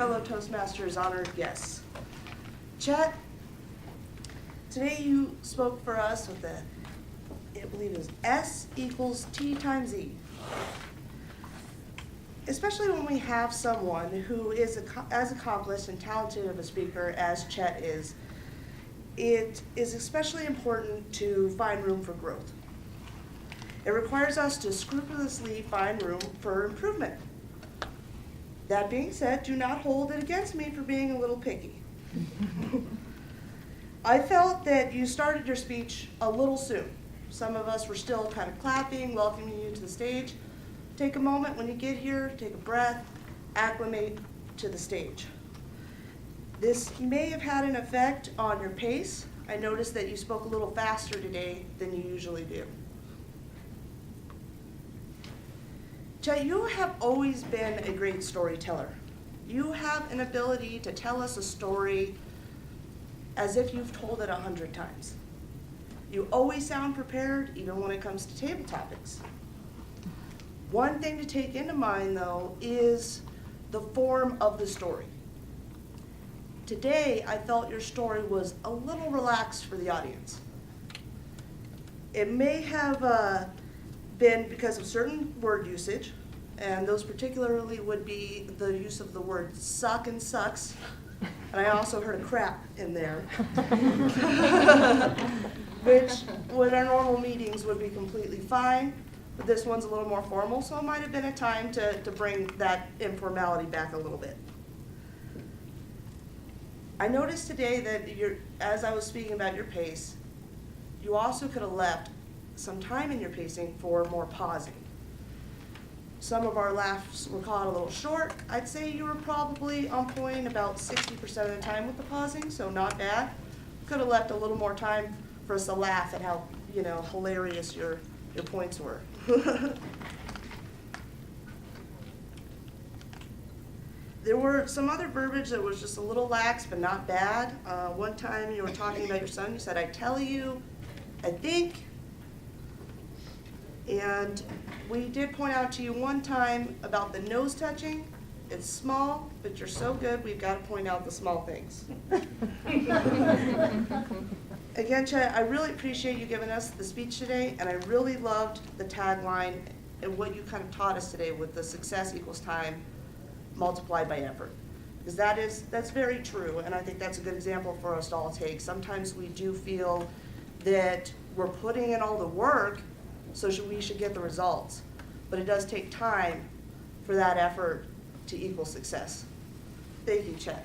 fellow Toastmasters, honored guests. Chet, today you spoke for us with the, I believe it was S equals T times E. Especially when we have someone who is as accomplished and talented of a speaker as Chet is, it is especially important to find room for growth. It requires us to scrupulously find room for improvement. That being said, do not hold it against me for being a little picky. I felt that you started your speech a little soon. Some of us were still kind of clapping, welcoming you to the stage. Take a moment when you get here, take a breath, acclimate to the stage. This may have had an effect on your pace. I noticed that you spoke a little faster today than you usually do. Chet, you have always been a great storyteller. You have an ability to tell us a story as if you've told it 100 times. You always sound prepared, even when it comes to table topics. One thing to take into mind, though, is the form of the story. Today, I felt your story was a little relaxed for the audience. It may have been because of certain word usage, and those particularly would be the use of the word suck and sucks, and I also heard a crap in there, which with our normal meetings would be completely fine, but this one's a little more formal, so it might have been a time to bring that informality back a little bit. I noticed today that as I was speaking about your pace, you also could have left some time in your pacing for more pausing. Some of our laughs were caught a little short. I'd say you were probably on point about 60% of the time with the pausing, so not bad. Could have left a little more time for us to laugh at how hilarious your points were. There were some other verbiage that was just a little lax, but not bad. One time you were talking about your son, you said, "I tell you, I think." And we did point out to you one time about the nose touching. It's small, but you're so good, we've got to point out the small things. Again, Chet, I really appreciate you giving us the speech today, and I really loved the tagline and what you kind of taught us today with the success equals time multiplied by effort. Because that's very true, and I think that's a good example for us to all take. Sometimes we do feel that we're putting in all the work, so we should get the results. But it does take time for that effort to equal success. Thank you, Chet.